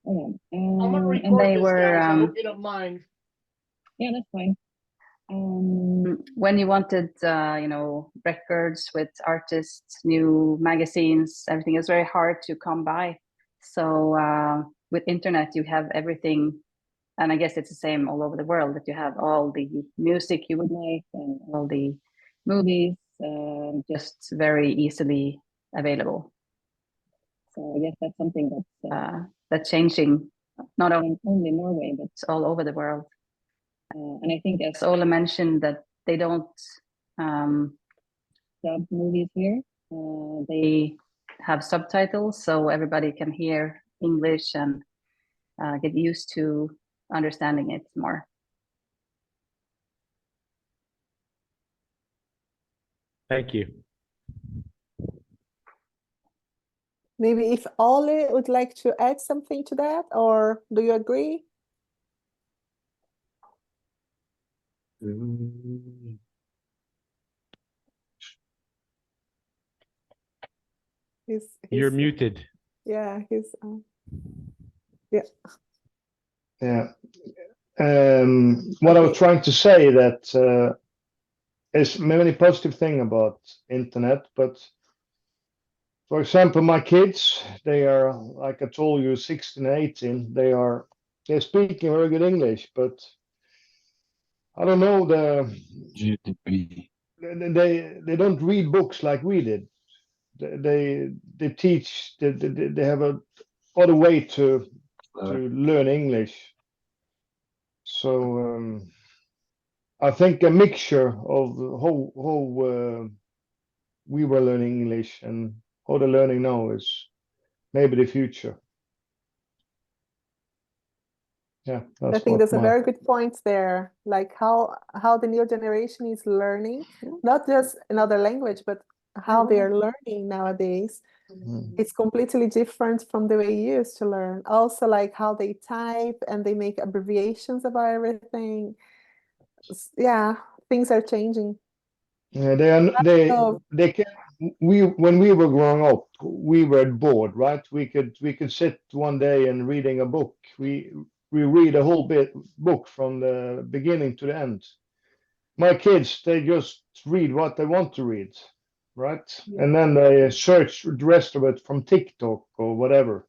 And they were, I hope you don't mind. Yeah, that's fine. When you wanted, records with artists, new magazines, everything is very hard to come by. So with internet, you have everything. And I guess it's the same all over the world, that you have all the music you would like and all the movies just very easily available. So I guess that's something that's changing, not only in Norway, but all over the world. And I think, as Ola mentioned, that they don't dub movies here. They have subtitles, so everybody can hear English and get used to understanding it more. Thank you. Maybe if Ole would like to add something to that, or do you agree? You're muted. Yeah, he's yeah. What I was trying to say that there's many positive thing about internet, but for example, my kids, they are, like I told you, 16 and 18. They're speaking very good English, but I don't know, they don't read books like we did. They teach, they have a other way to learn English. So I think a mixture of how we were learning English and how they're learning now is maybe the future. Yeah, I think there's a very good point there, like how the new generation is learning, not just another language, but how they are learning nowadays. It's completely different from the way you used to learn. Also, like how they type and they make abbreviations about everything. Yeah, things are changing. Yeah, they can. When we were growing up, we were bored, right? We could sit one day and reading a book. We read a whole book from the beginning to the end. My kids, they just read what they want to read, right? Yeah. And then they search the rest of it from TikTok or whatever.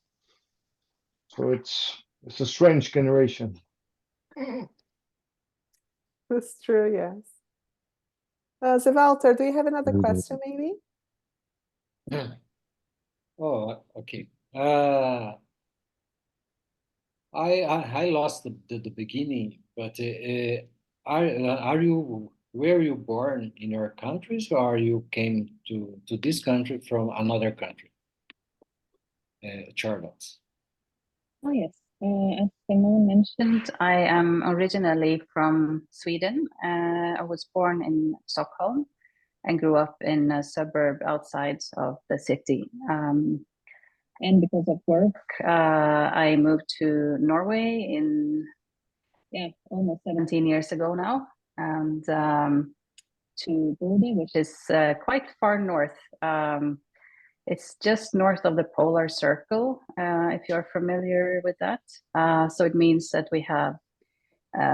So it's a strange generation. That's true, yes. So Walter, do you have another question, maybe? Oh, okay. I lost the beginning, but were you born in your countries, or you came to this country from another country? Charlotte. Oh yes, as Simone mentioned, I am originally from Sweden. I was born in Stockholm and grew up in a suburb outside of the city. And because of work, I moved to Norway almost 17 years ago now, and to Bodø, which is quite far north. It's just north of the polar circle, if you're familiar with that. So it means that we have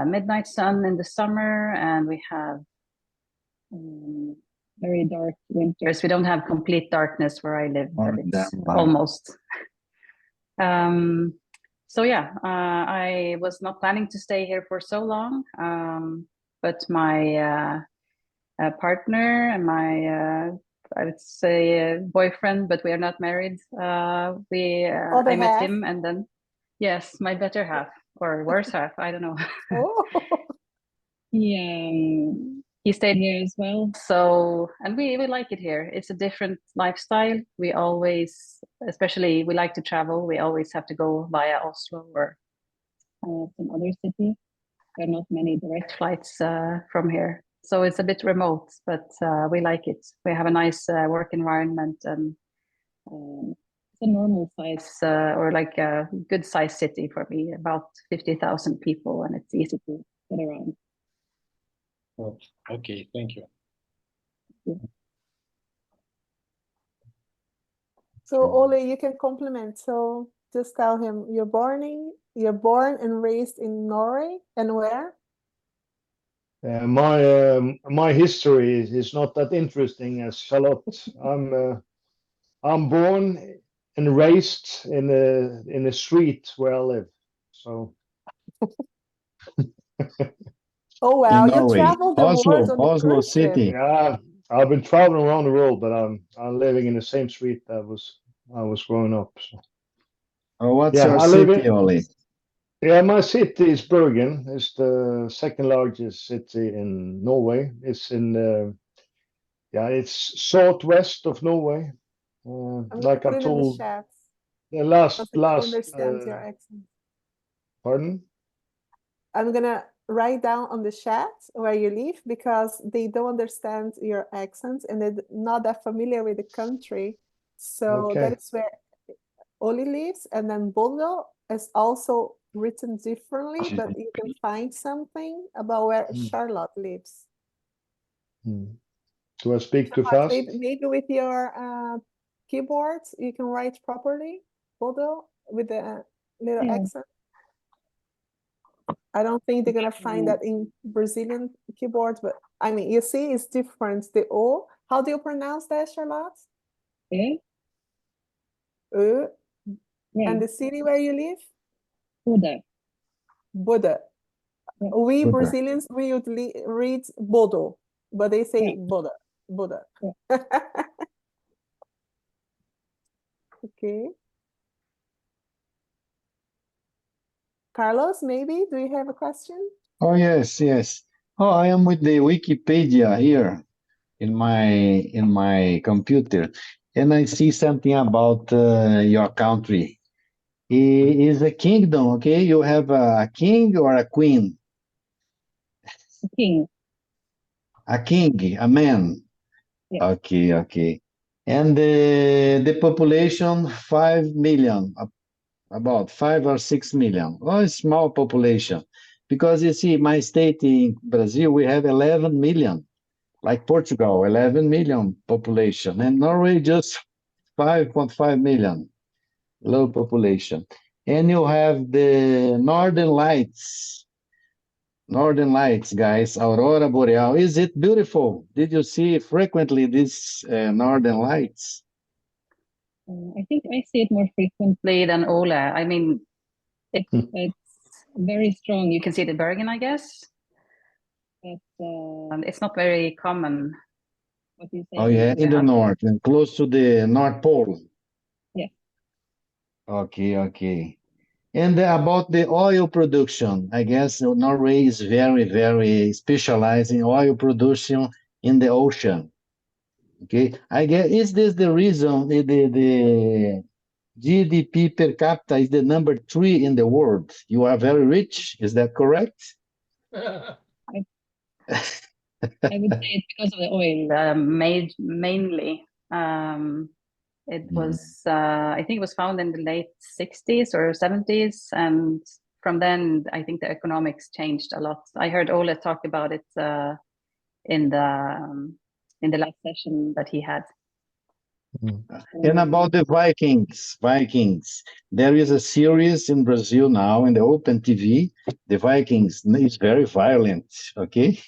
midnight sun in the summer, and we have very dark winters. We don't have complete darkness where I live, but it's almost. So yeah, I was not planning to stay here for so long, but my partner and my I would say boyfriend, but we are not married. I met him, and then yes, my better half or worse half, I don't know. Oh. He stayed here as well. So, and we like it here. It's a different lifestyle. We always, especially we like to travel. We always have to go via Oslo or some other city. There are not many direct flights from here. So it's a bit remote, but we like it. We have a nice work environment, and it's a normal size or like a good size city for me, about 50,000 people, and it's easy to get around. Okay, thank you. So Ole, you can compliment. So just tell him you're born and raised in Norway, and where? My history is not that interesting as Charlotte. I'm born and raised in a street where I live. So. Oh wow, you Norway. traveled the world on the Oslo cruise ship. city. Yeah, I've been traveling around the world, but I'm living in the same street that I was growing up. So. Oh, what's Yeah, your I live city, in. Oli? Yeah, my city is Bergen. It's the second largest city in Norway. It's it's southwest of Norway. I'm gonna Like put I it in the told chat the because last they don't understand your accent. pardon? I'm gonna write down on the chat where you live because they don't understand your accent and they're not that familiar with the country. So that Okay. is where Oli lives, and then Bondo is also written differently, but you can find something about where Charlotte lives. Do I speak too Charlotte, fast? maybe with your keyboard you can write properly, Bondo, with the little Yeah. accent. I don't think they're gonna find that in Brazilian keyboards, but I mean, you see, it's different. The O. How do you pronounce that, Charlotte? Yeah. Yeah. And the city where you live? Buddha. Buda. Yeah. We Buda. Brazilians, we would read Bodo, but they say Yeah. Buda. Buda. Yeah. Okay. Carlos, maybe, do you have a question? Oh, yes, yes. Oh, I am with the Wikipedia here in my computer, and I see something about your country. It is a kingdom, okay? You have a king or a queen? King. A king, a man. Yeah. Okay, okay. And the population, 5 million, about 5 or 6 million. Oh, a small population. Because you see, my state in Brazil, we have 11 million, like Portugal, 11 million population, and Norway just 5.5 million, low population. And you have the Northern Lights, guys, Aurora Boreal. Is it beautiful? Did you see frequently these Northern Lights? I think I see it more frequently than Ola. I mean, it's very strong. You can see it in Bergen, I guess, but it's not very common. What do you say? Oh, yeah, in the north and close to the North Pole. Yeah. Okay, okay. And about the oil production, I guess Norway is very, very specialized in oil production in the ocean. Okay, I guess, is this the reason the GDP per capita is the number 3 in the world? You are very rich, is that correct? I would say it's because of the oil, mainly. It was, I think it was found in the late 60s or 70s. And from then, I think the economics changed a lot. I heard Ole talk about it in the last session that he had. And about the Vikings, there is a series in Brazil now in the Open TV. The Vikings is very violent, okay?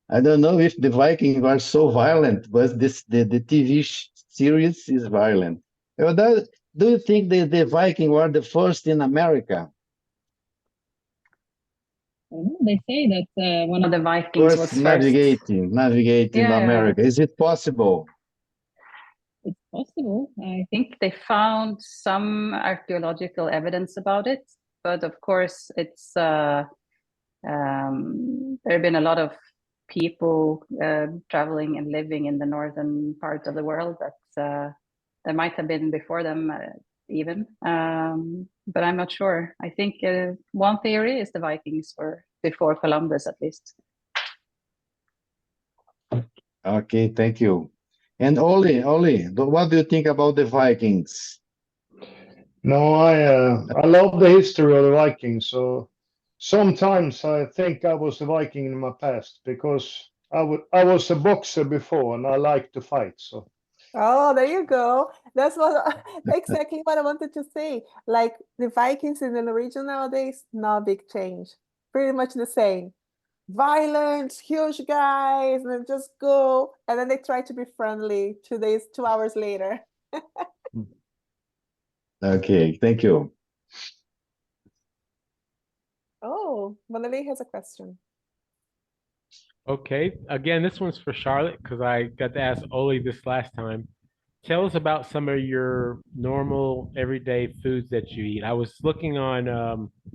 I don't know if the Vikings are so violent, but the TV series is violent. Do you think the Vikings were the first in America? They say that one of the Vikings was first. navigating to America. Is it possible? It's possible. I think they found some archaeological evidence about it, but of course, it's there have been a lot of people traveling and living in the northern part of the world that there might have been before them even, but I'm not sure. I think one theory is the Vikings were before Columbus, at least. Okay, thank you. And Oli, what do you think about the Vikings? No, I love the history of the Vikings. So sometimes I think I was a Viking in my past because I was a boxer before and I like to fight. So Oh, there you go. That's what exactly what I wanted to say. Like the Vikings in the region nowadays, no big change. Pretty much the same. Violent, huge guys, and then just go. And then they try to be friendly 2 hours later. Okay, thank you. Oh, Manali has a question. Okay, again, this one's for Charlotte because I got to ask Oli this last time. Tell us about some of your normal everyday foods that you eat. I was looking on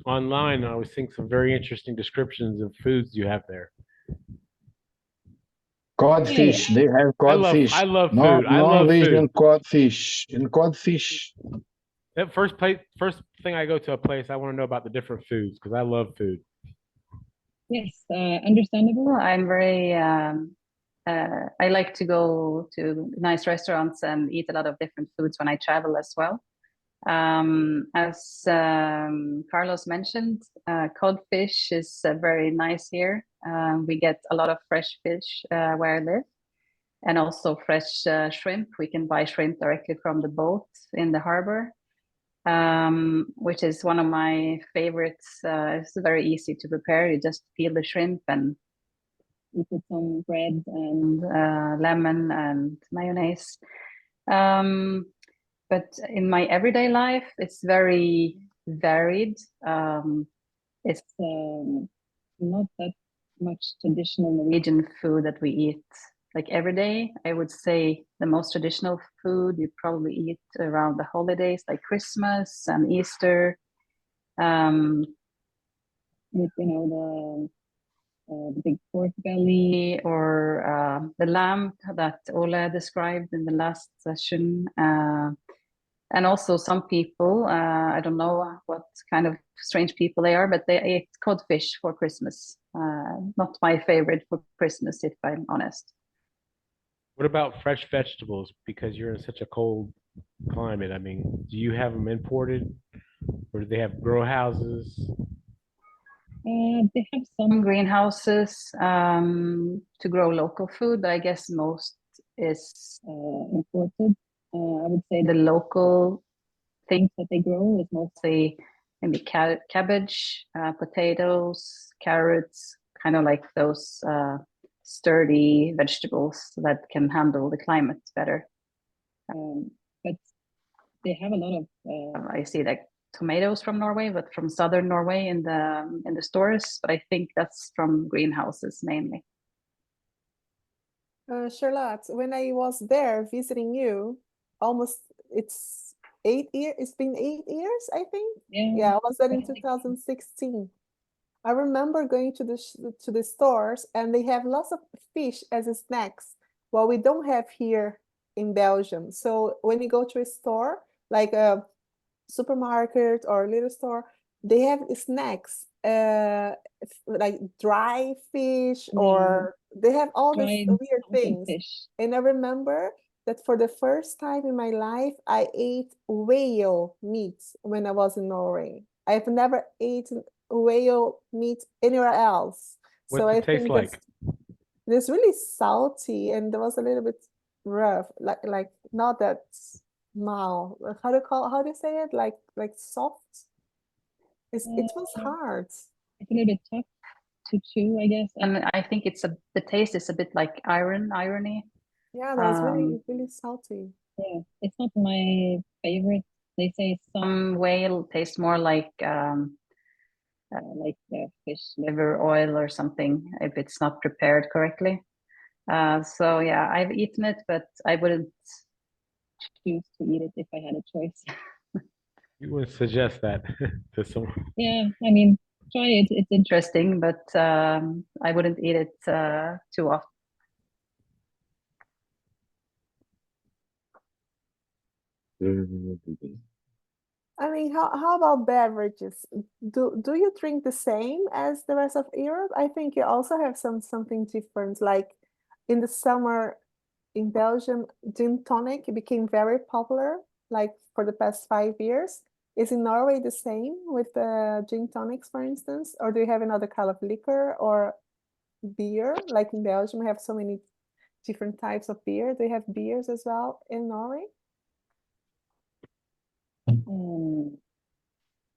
online and I was seeing some very interesting descriptions of foods you have there. Codfish, they have I love codfish. food. I love Norwegian food. codfish. In codfish, That first thing I go to a place, I want to know about the different foods because I love food. Yes, understandable. I'm very, I like to go to nice restaurants and eat a lot of different foods when I travel as well. As Carlos mentioned, codfish is very nice here. We get a lot of fresh fish where I live, and also fresh shrimp. We can buy shrimp directly from the boat in the harbor, which is one of my favorites. It's very easy to prepare. You just peel the shrimp and you put some bread and lemon and mayonnaise. But in my everyday life, it's very varied. It's not that much traditional Norwegian food that we eat like every day. I would say the most traditional food you probably eat around the holidays, like Christmas and Easter. With, the big pork belly or the lamb that Ole described in the last session. And also some people, I don't know what kind of strange people they are, but they ate codfish for Christmas. Not my favorite for Christmas, if I'm honest. What about fresh vegetables? Because you're in such a cold climate. I mean, do you have them imported or do they have grow houses? They have some greenhouses to grow local food, but I guess most is imported. I would say the local things that they grow is mostly maybe cabbage, potatoes, carrots, kind of like those sturdy vegetables that can handle the climate better. But they have a lot of I see like tomatoes from Norway, but from southern Norway in the stores. But I think that's from greenhouses mainly. Charlotte, when I was there visiting you, it's 8 years. It's been 8 years, I think. Yeah, I was there in 2016. I remember going to the stores and they have lots of fish as snacks. Well, we don't have here in Belgium. So when you go to a store, like a supermarket or a little store, they have snacks, like dry fish, or they have all these weird things. Fish. And I remember that for the first time in my life, I ate whale meat when I was in Norway. I've never eaten whale meat anywhere else. What's So it I taste think like? it's really salty and it was a little bit rough, like not that small. How do you say it? Like soft. It was hard. It's a little bit tough to chew, I guess. And I think the taste is a bit like irony. Yeah, that was really, really salty. Yeah, it's not my favorite. They say some whale tastes more like fish liver oil or something if it's not prepared correctly. So yeah, I've eaten it, but I wouldn't choose to eat it if I had a choice. You would suggest that to someone. Yeah, I mean, try it. It's interesting, but I wouldn't eat it too often. I mean, how about beverages? Do you drink the same as the rest of Europe? I think you also have something different. Like in the summer in Belgium, gin tonic became very popular, like for the past 5 years. Is in Norway the same with the gin tonics, for instance? Or do you have another kind of liquor or beer? Like in Belgium, we have so many different types of beer? Do you have beers as well in Norway?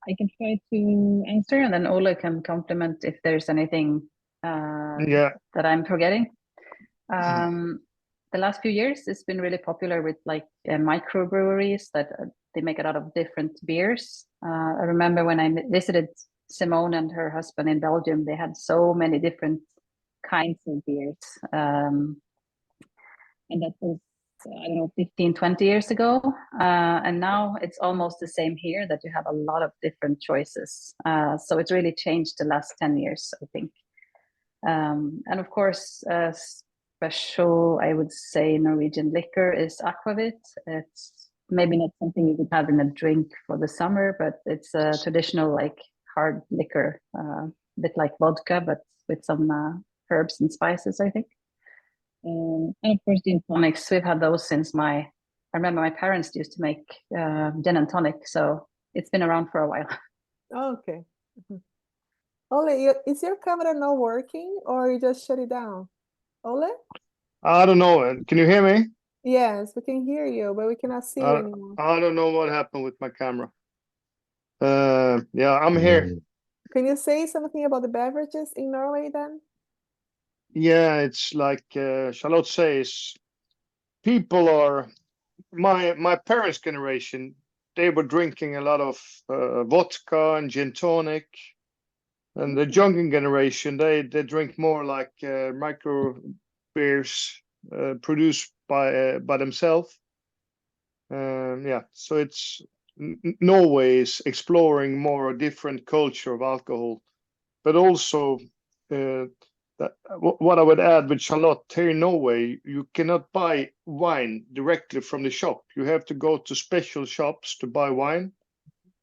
I can try to answer, and then Ola can complement if there's anything Yeah. that I'm forgetting. The last few years, it's been really popular with like microbreweries that they make a lot of different beers. I remember when I visited Simone and her husband in Belgium, they had so many different kinds of beers. And that was, I don't know, 15, 20 years ago. And now it's almost the same here, that you have a lot of different choices. So it's really changed the last 10 years, I think. And of course, special, I would say, Norwegian liquor is aquavit. It's maybe not something you could have in a drink for the summer, but it's a traditional, like, hard liquor, a bit like vodka, but with some herbs and spices, I think. And of course, gin tonics, we've had those since I remember my parents used to make gin and tonic, so it's been around for a while. Oh, okay. Ole, is your camera not working, or you just shut it down? Ole? I don't know. Can you hear me? Yes, we can hear you, but we cannot see you anymore. I don't know what happened with my camera. Yeah, I'm here. Can you say something about the beverages in Norway then? Yeah, it's like Charlotte says, people are my parents' generation. They were drinking a lot of vodka and gin tonic, and the younger generation they drink more like micro beers produced by themselves. Yeah, so it's Norway is exploring more a different culture of alcohol, but also what I would add with Charlotte, here in Norway, you cannot buy wine directly from the shop. You have to go to special shops to buy wine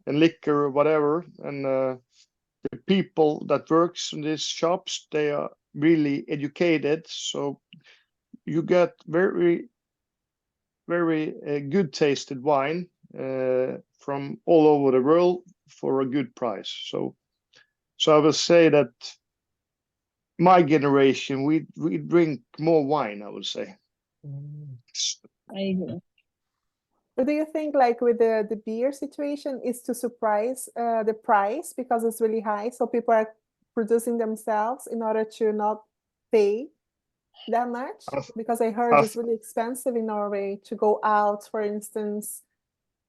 and liquor or whatever. And the people that works in these shops, they are really educated, so you get very, very good tasted wine from all over the world for a good price. So I will say that my generation, we drink more wine, I would say. I agree. But do you think, like, with the beer situation, is to surprise the price because it's really high, so people are producing themselves in order to not pay that much? Because I heard it's really expensive in Norway to go out, for instance.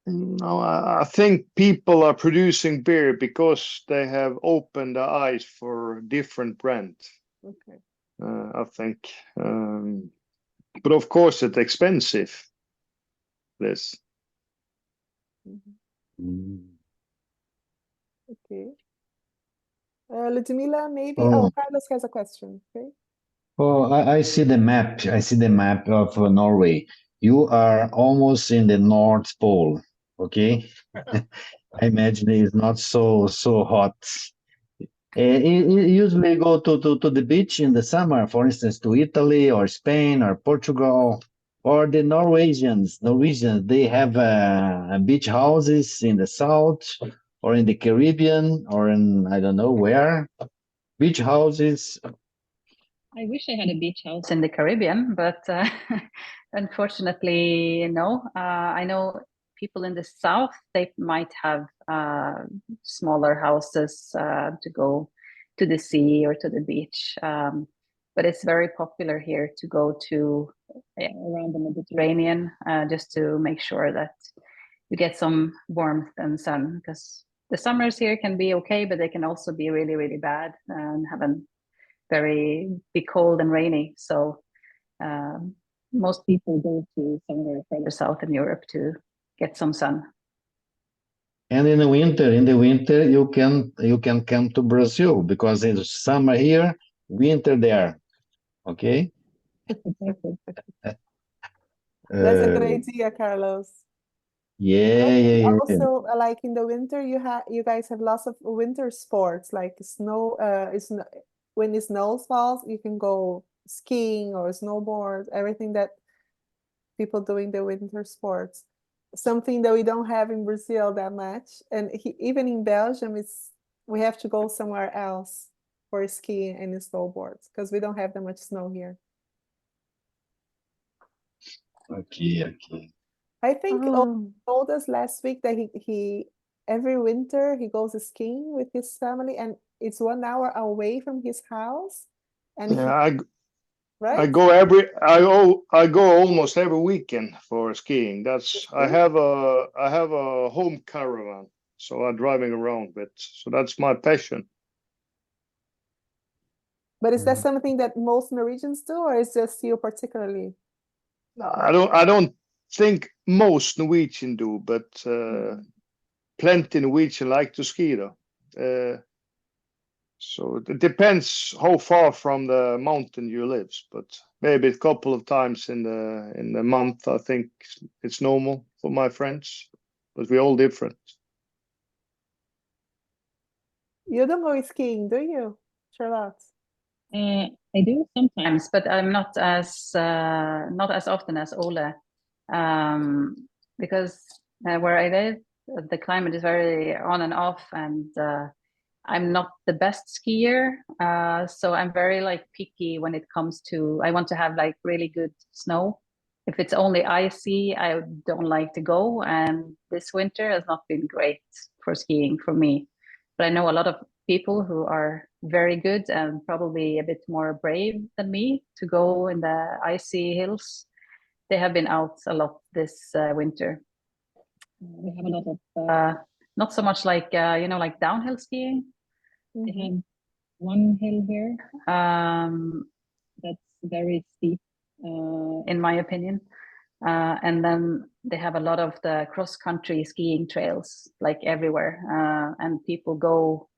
No, I think people are producing beer because they have opened their eyes for different brands. Okay. I think, but of course it's expensive. This. Okay. Ludmila, maybe. Oh, Carlos has a question. Okay. Oh, I see the map. I see the map of Norway. You are almost in the North Pole. Okay. I imagine it's not so hot. You usually go to the beach in the summer, for instance, to Italy or Spain or Portugal, or the Norwegians, they have beach houses in the south or in the Caribbean or in, I don't know where, beach houses. I wish I had a beach house in the Caribbean, but unfortunately, no. I know people in the south, they might have smaller houses to go to the sea or to the beach. But it's very popular here to go to around the Mediterranean just to make sure that you get some warmth and sun, because the summers here can be okay, but they can also be really, really bad and be cold and rainy. So most people go to somewhere further south in Europe to get some sun. And in the winter, you can come to Brazil because it's summer here, winter there. Okay. That's a good idea, Carlos. Yeah. Also, like in the winter, you guys have lots of winter sports, like snow. When the snow falls, you can go skiing or snowboard. Everything that people do in the winter sports, something that we don't have in Brazil that much, and even in Belgium, we have to go somewhere else for skiing and snowboards because we don't have that much snow here. Okay, okay. I think Oh, told us last week that he every winter he goes skiing with his family, and it's 1 hour away from his house. And Yeah, I right? go almost every weekend for skiing. I have a home caravan, so I'm driving around with. So that's my passion. But is that Mhm. something that most Norwegians do, or is just you particularly? I don't think most Norwegian do, but plenty Norwegian like to ski though. So it depends how far from the mountain you live, but maybe a couple of times in the month, I think it's normal for my friends, but we're all different. You don't go skiing, do you, Charlotte? I do sometimes, but I'm not as often as Ole, because where I live, the climate is very on and off, and I'm not the best skier, so I'm very like picky when it comes to. I want to have like really good snow. If it's only icy, I don't like to go. And this winter has not been great for skiing for me. But I know a lot of people who are very good and probably a bit more brave than me to go in the icy hills. They have been out a lot this winter. We have a lot of not so much like like downhill skiing. They have one hill here that's very steep, in my opinion. And then they have a lot of the cross-country skiing trails, like everywhere. And people go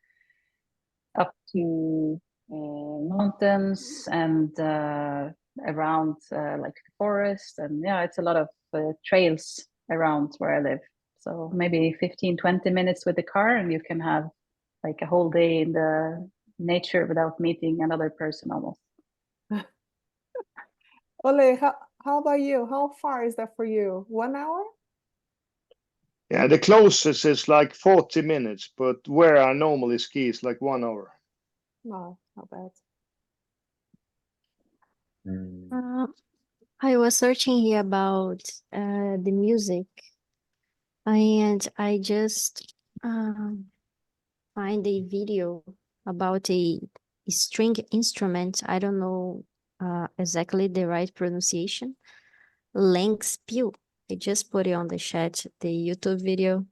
up to mountains and around like the forest. And yeah, it's a lot of trails around where I live. So maybe 15, 20 minutes with the car, and you can have like a whole day in the nature without meeting another person almost. Ole, how about you? How far is that for you? 1 hour? Yeah, the closest is like 40 minutes, but where I normally ski is like 1 hour. No, not bad. Mm. I was searching here about the music, and I just find a video about a string instrument. I don't know exactly the right pronunciation. Längspil. I just put it on the chat, the YouTube video,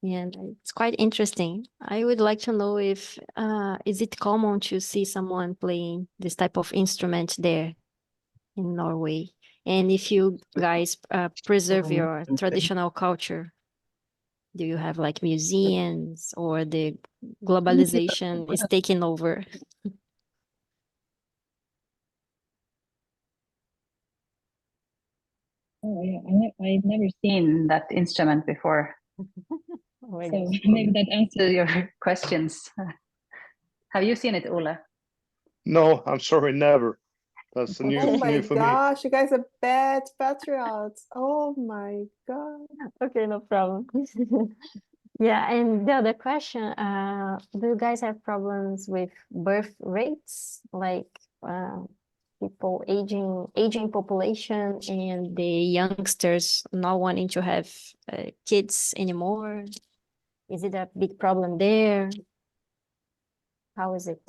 and it's quite interesting. I would like to know if is it common to see someone playing this type of instrument there in Norway, and if you guys preserve your traditional culture. Do you have like museums, or the globalization is taking over? Oh yeah, I've never seen that instrument before. Oh my So gosh. maybe that answers your questions. Have you seen it, Ola? No, I'm sorry, never. That's Oh new my for me. gosh, you guys are bad patriots. Oh my God. Okay, no problem. Yeah, and the other question, do you guys have problems with birth rates, like people aging population, and the youngsters not wanting to have kids anymore? Is it a big problem there? How is it?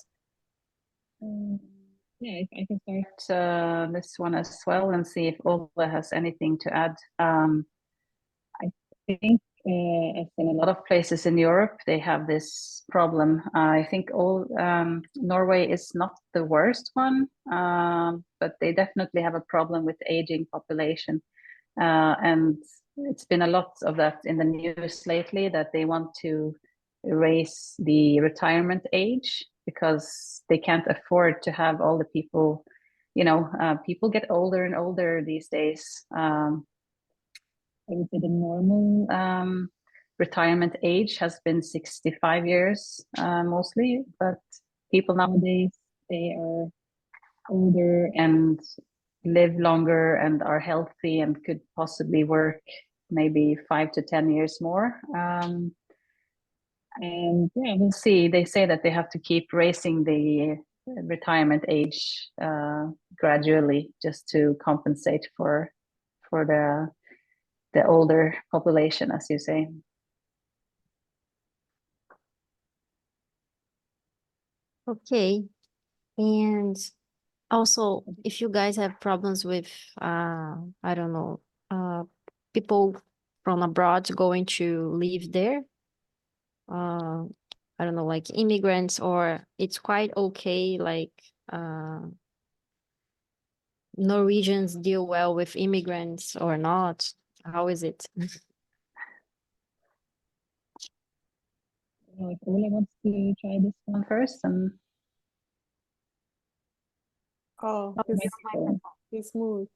Yeah, if I can start this one as well and see if Ola has anything to add. I think, as in a lot of places in Europe, they have this problem. I think Norway is not the worst one, but they definitely have a problem with aging population. And it's been a lot of that in the news lately, that they want to raise the retirement age because they can't afford to have all the people. People get older and older these days. I would say the normal retirement age has been 65 years mostly, but people nowadays, they are older and live longer and are healthy and could possibly work maybe 5 to 10 years more. And yeah, we'll see. They say that they have to keep raising the retirement age gradually just to compensate for for the older population, as you say. Okay. And also, if you guys have problems with, I don't know, people from abroad going to live there, I don't know, like immigrants, or it's quite okay, like Norwegians deal well with immigrants or not? How is it? If Ole wants to try this one first, and Oh, he's moved.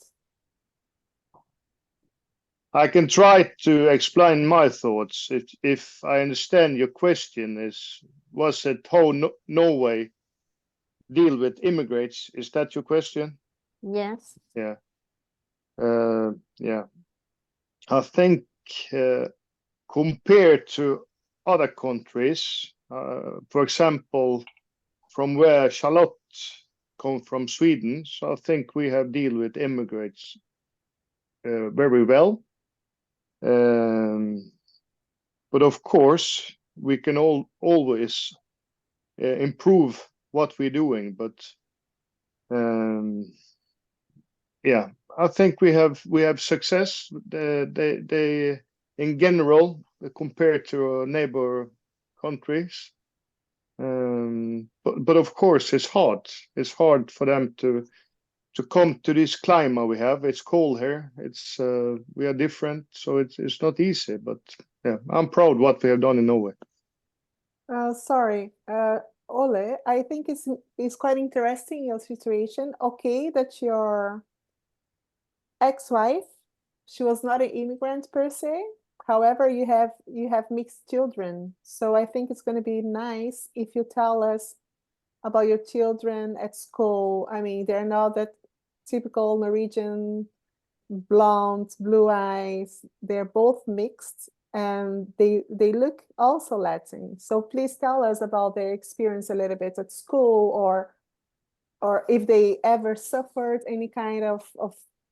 I can try to explain my thoughts. If I understand your question, was it how Norway deal with immigrants? Is that your question? Yes. Yeah. Yeah. I think compared to other countries, for example, from where Charlotte come from, Sweden, so I think we have deal with immigrants very well. But of course, we can always improve what we're doing. But yeah, I think we have success. They in general compared to neighbor countries. But of course, it's hard. It's hard for them to come to this climate we have. It's cold here. We are different, so it's not easy. But yeah, I'm proud what we have done in Norway. Sorry, Ole, I think it's quite interesting your situation. Okay, that your ex-wife, she was not an immigrant per se. However, you have mixed children. So I think it's going to be nice if you tell us about your children at school. I mean, they're not that typical Norwegian blonde, blue eyes. They're both mixed, and they look also Latin. So please tell us about their experience a little bit at school, or if they ever suffered any kind of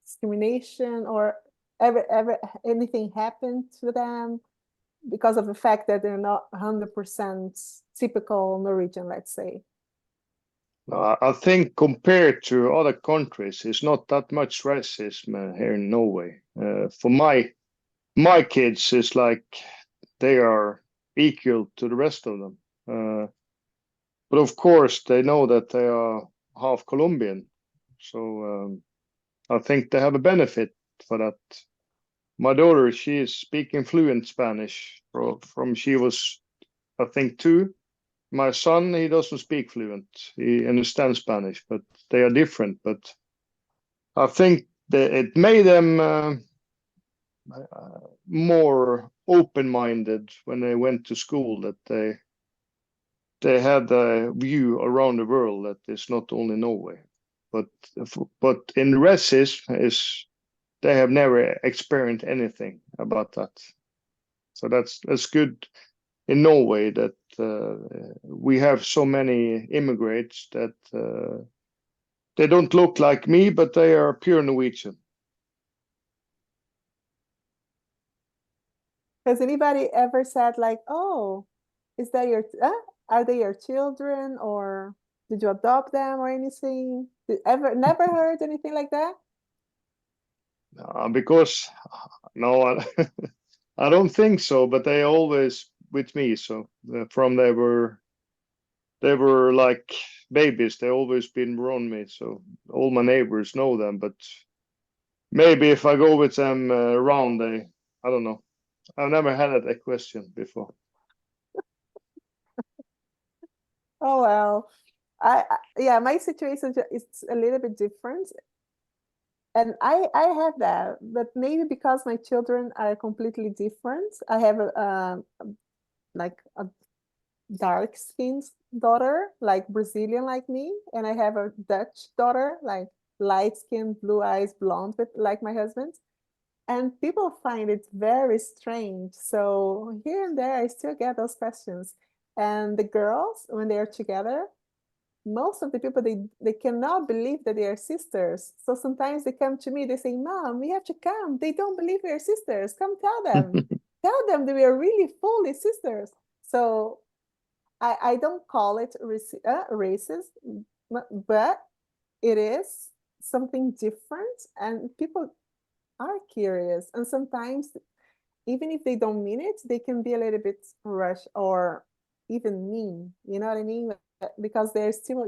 discrimination, or ever anything happened to them because of the fact that they're not 100% typical Norwegian, let's say. I think compared to other countries, it's not that much racism here in Norway. For my kids, it's like they are equal to the rest of them. But of course, they know that they are half Colombian, so I think they have a benefit for that. My daughter, she is speaking fluent Spanish from she was, I think, 2. My son, he doesn't speak fluent. He understands Spanish, but they are different. But I think that it made them more open-minded when they went to school, that they had a view around the world that is not only Norway. But in racism they have never experienced anything about that. So that's good in Norway, that we have so many immigrants that they don't look like me, but they are pure Norwegian. Has anybody ever said like, "Oh, is that are they your children, or did you adopt them or anything?" Never heard anything like that? Because no, I don't think so. But they always with me. So from they were like babies. They always been around me. So all my neighbors know them. But maybe if I go with them around, I don't know. I've never had that question before. Oh well, yeah, my situation is a little bit different, and I have that, but maybe because my children are completely different. I have like a dark skinned daughter, like Brazilian like me, and I have a Dutch daughter, like light skinned, blue eyes, blonde, with like my husband. And people find it very strange. So here and there, I still get those questions. And the girls, when they are together, most of the people, they cannot believe that they are sisters. So sometimes they come to me, they say, Mom, we have to come. They don't believe we are sisters. Come tell them. Tell them that we are really fully sisters. So I don't call it racist, but it is something different, and people are curious. And sometimes, even if they don't mean it, they can be a little bit rush or even mean. You know what I mean? Because they're still,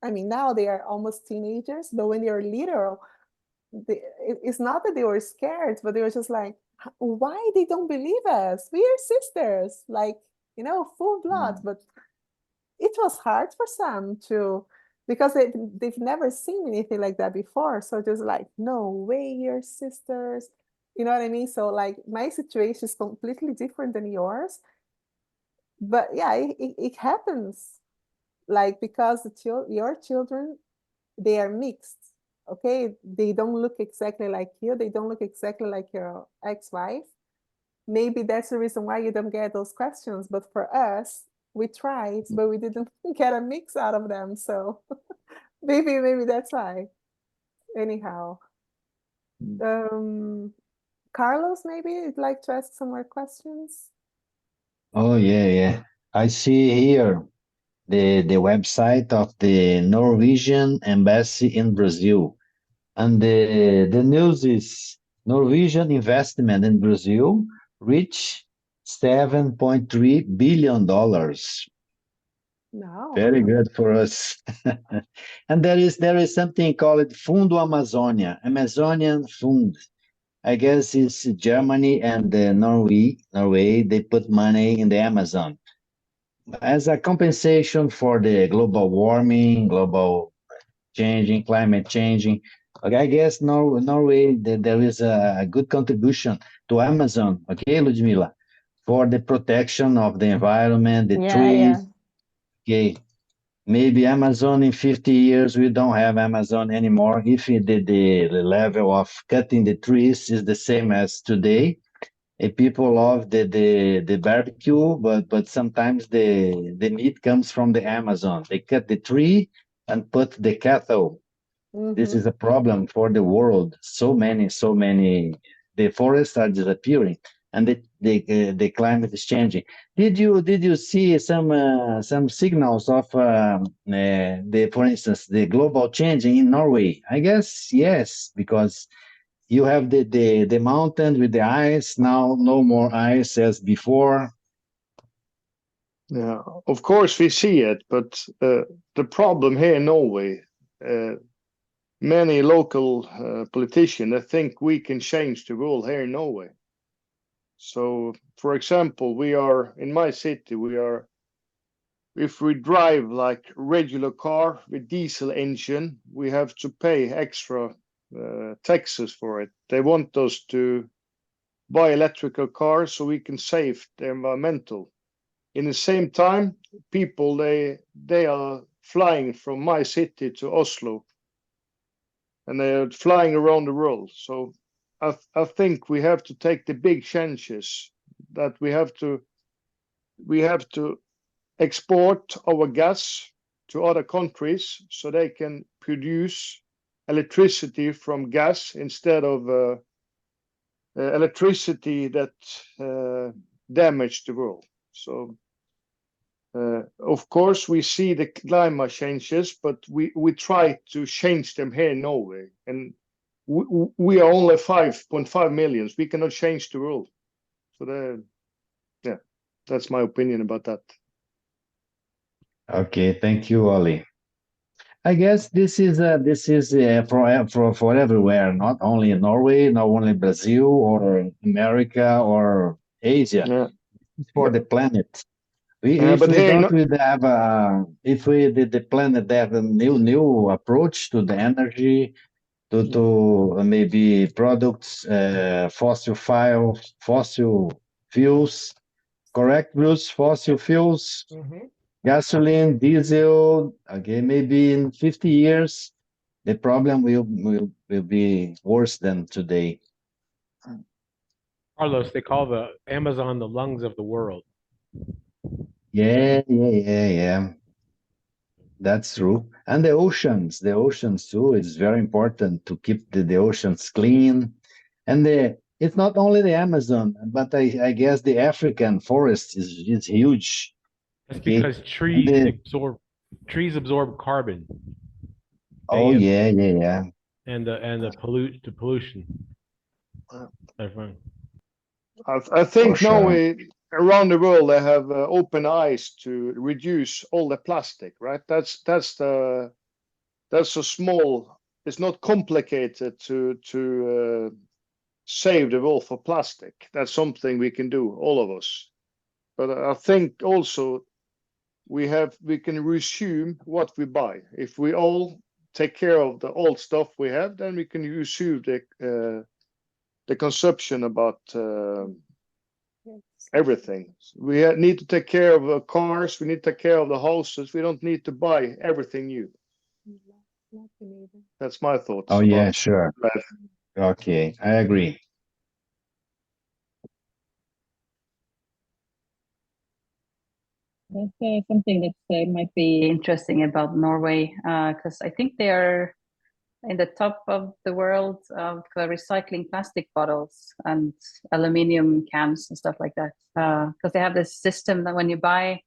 I mean, now they are almost teenagers, but when they were little, it's not that they were scared, but they were just like, why they don't believe us? We are sisters, like, you know, full blood. But it was hard for some to, because they've never seen anything like that before. So just like, no way, you're sisters. You know what I mean? So like my situation is completely different than yours. But yeah, it happens. Like, because your children, they are mixed. Okay, they don't look exactly like you. They don't look exactly like your ex-wife. Maybe that's the reason why you don't get those questions. But for us, we tried, but we didn't get a mix out of them. So maybe that's why. Anyhow, Carlos, maybe you'd like to ask some more questions? Oh, yeah. I see here the website of the Norwegian Embassy in Brazil. And the news is Norwegian investment in Brazil reached $7.3 billion. No. Very good for us. And there is something called Fundo Amazônia, Amazonian Fund. I guess it's Germany and Norway, they put money in the Amazon as a compensation for the global warming, global changing, climate changing. Okay, I guess Norway, there is a good contribution to Amazon, okay, Ludmila, for the protection of the environment, the trees. Okay, maybe Amazon in 50 years, we don't have Amazon anymore. If the level of cutting the trees is the same as today, people love the barbecue, but sometimes the meat comes from the Amazon. They cut the tree and put the cattle. This is a problem for the world. So many, the forests are disappearing, and the climate is changing. Did you see some signals of for instance, the global changing in Norway? I guess yes, because you have the mountain with the ice now, no more ice as before. Yeah, of course we see it, but the problem here in Norway, many local politicians, I think we can change the world here in Norway. So, for example, we are in my city. If we drive like regular car with diesel engine, we have to pay extra taxes for it. They want us to buy electrical cars so we can save the environmental. In the same time, people they are flying from my city to Oslo, and they are flying around the world. So I think we have to take the big chances that we have to export our gas to other countries so they can produce electricity from gas instead of electricity that damage the world. So of course we see the climate changes, but we try to change them here in Norway, and we are only 5.5 million. We cannot change the world. So yeah, that's my opinion about that. Okay, thank you, Oli. I guess this is for everywhere, not only in Norway, not only Brazil or America or Asia. Yeah. It's for the planet. But if the planet have a new approach to the energy, to maybe products, fossil fuels, correct, Bruce? Fossil fuels. Gasoline, diesel, okay, maybe in 50 years, the problem will be worse than today. Carlos, they call the Amazon the lungs of the world. Yeah. That's true. And the oceans too. It's very important to keep the oceans clean. And it's not only the Amazon, but I guess the African forest is huge. That's Okay. because trees absorb carbon. Oh yeah. And the pollution. That's fine. I think For sure. now around the world they have open eyes to reduce all the plastic, right? That's a small. It's not complicated to save the world for plastic. That's something we can do, all of us. But I think also we can resume what we buy. If we all take care of the old stuff we have, then we can resume the consumption about everything. We need to take care of the cars. We need to take care of the houses. We don't need to buy everything new. That's my thoughts. Oh about yeah, sure. that. Okay, I agree. That's something that might be interesting about Norway, because I think they are in the top of the world of recycling plastic bottles and aluminium cans and stuff like that. Because they have this system that when you buy,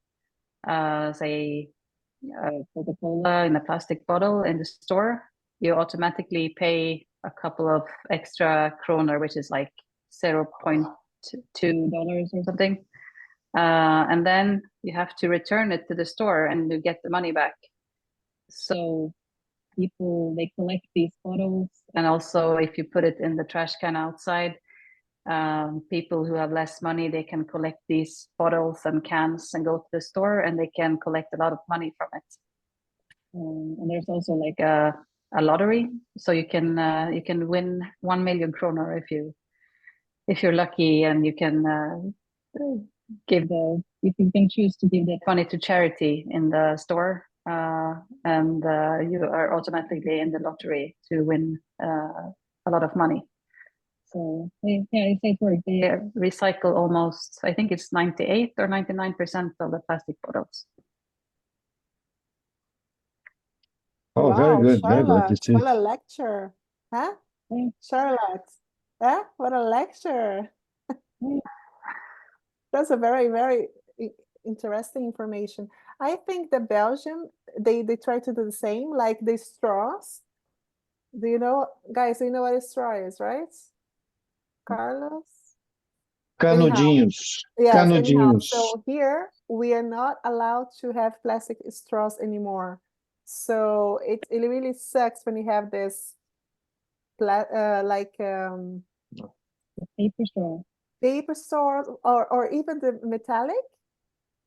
say, Coca-Cola in a plastic bottle in the store, you automatically pay a couple of extra kroner, which is like $0.2 or something. And then you have to return it to the store and you get the money back. So people, they collect these bottles, and also if you put it in the trash can outside, people who have less money, they can collect these bottles and cans and go to the store and they can collect a lot of money from it. And there's also like a lottery, so you can win 1 million kroner if you're lucky, and you can you can choose to give that money to charity in the store, and you are automatically in the lottery to win a lot of money. So it works. They recycle almost, I think it's 98 or 99% of the plastic bottles. Oh, Wow, very good, very good. Charlotte, what a lecture, huh? Charlotte, what a lecture. That's a very, very interesting information. I think the Belgium, they try to do the same, like the straws. Do you know, guys, you know what a straw is, right? Carlos? Canudinhos. Yes, anyhow, Canudinhos. so here we are not allowed to have plastic straws anymore. So it really sucks when you have this paper straws or even the metallic.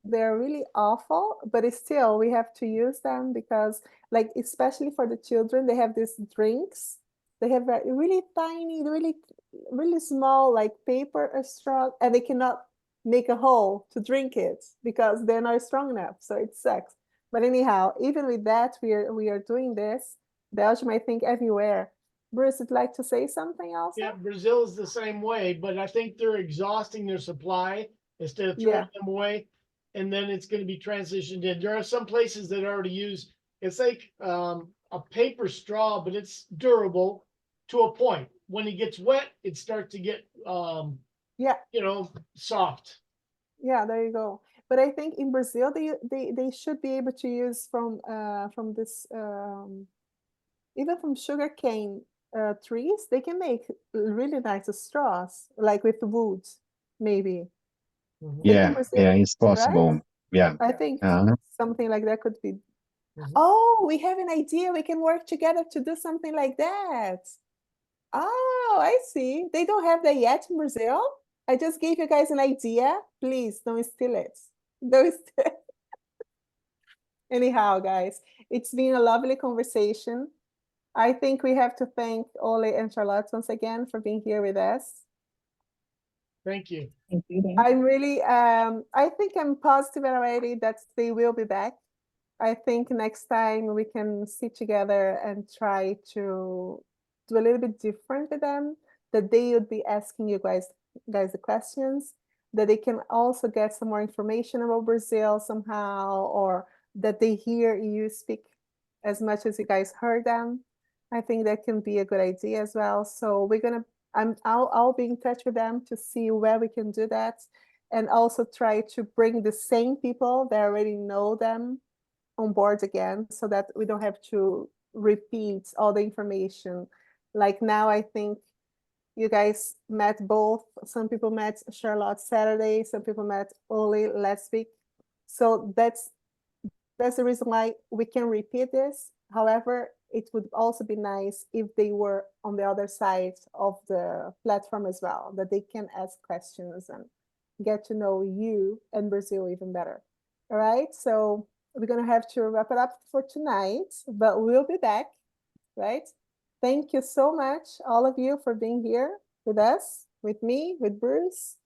They're really awful, but it's still we have to use them because, like, especially for the children, they have these drinks. They have really tiny, really small, like paper straw, and they cannot make a hole to drink it because they're not strong enough. So it sucks. But anyhow, even with that, we are doing this. Belgium, I think, everywhere. Bruce, would like to say something else? Yeah, Brazil is the same way, but I think they're exhausting their supply instead of throwing them away. And then it's going to be transitioned in. There are some places that already use, it's like a paper straw, but it's durable to a point. When it gets wet, it starts to get, soft. Yeah, there you go. But I think in Brazil, they should be able to use from this, even from sugarcane trees, they can make really nice straws, like with wood, maybe. Yeah, it's possible. Right? Yeah. I think something like that could be. Oh, we have an idea. We can work together to do something like that. Oh, I see. They don't have that yet in Brazil. I just gave you guys an idea. Please don't steal it. Don't steal it. Anyhow, guys, it's been a lovely conversation. I think we have to thank Ole and Charlotte once again for being here with us. Thank you. I'm really, I think I'm positive already that they will be back. I think next time we can sit together and try to do a little bit different with them, that they would be asking you guys the questions, that they can also get some more information about Brazil somehow, or that they hear you speak as much as you guys heard them. I think that can be a good idea as well. So we're gonna, I'll be in touch with them to see where we can do that, and also try to bring the same people that already know them on board again, so that we don't have to repeat all the information. Like now, I think you guys met both. Some people met Charlotte Saturday, some people met Oli last week. So that's the reason why we can repeat this. However, it would also be nice if they were on the other side of the platform as well, that they can ask questions and get to know you and Brazil even better. All right, so we're gonna have to wrap it up for tonight, but we'll be back, right? Thank you so much, all of you, for being here with us, with me, with Bruce.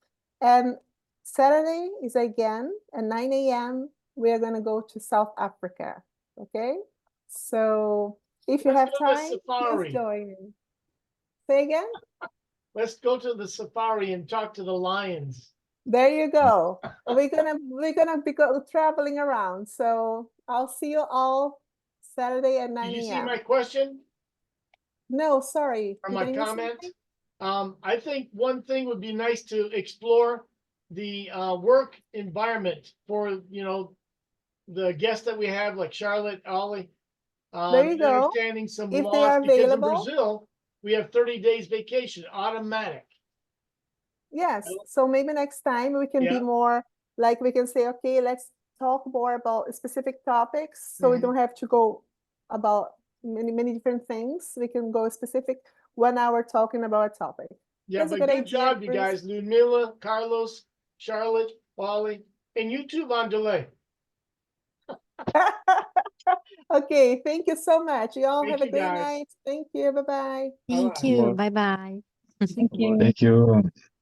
And Saturday is again at 9 a.m. We are going to go to South Africa. Okay? So if you have Let's go to time, safari. please join me. Say again? Let's go to the safari and talk to the lions. There you go. We're gonna be traveling around. So I'll see you all Saturday at 9 Did you see a.m. my question No, sorry. or Did my I miss comment? something? I think one thing would be nice to explore the work environment for, you know, the guests that we have, like Charlotte, Ollie. There you And go. understanding some If they laws, are because in available. Brazil, we have 30 days vacation, automatic. Yes, so maybe next time we can be Yeah. more like, we can say, okay, let's talk more about specific topics, so we Mhm. don't have to go about many different things. We can go specific 1 hour talking about a topic. Yeah, That's a but good good idea, job, you Bruce. guys. Ludmilla, Carlos, Charlotte, Ollie, and you too, Vandelay. Okay, thank you so much. You all Thank have a you, great guys. night. Thank you. Bye-bye. Thank Bye-bye. you. Bye bye. Thank you. Thank you.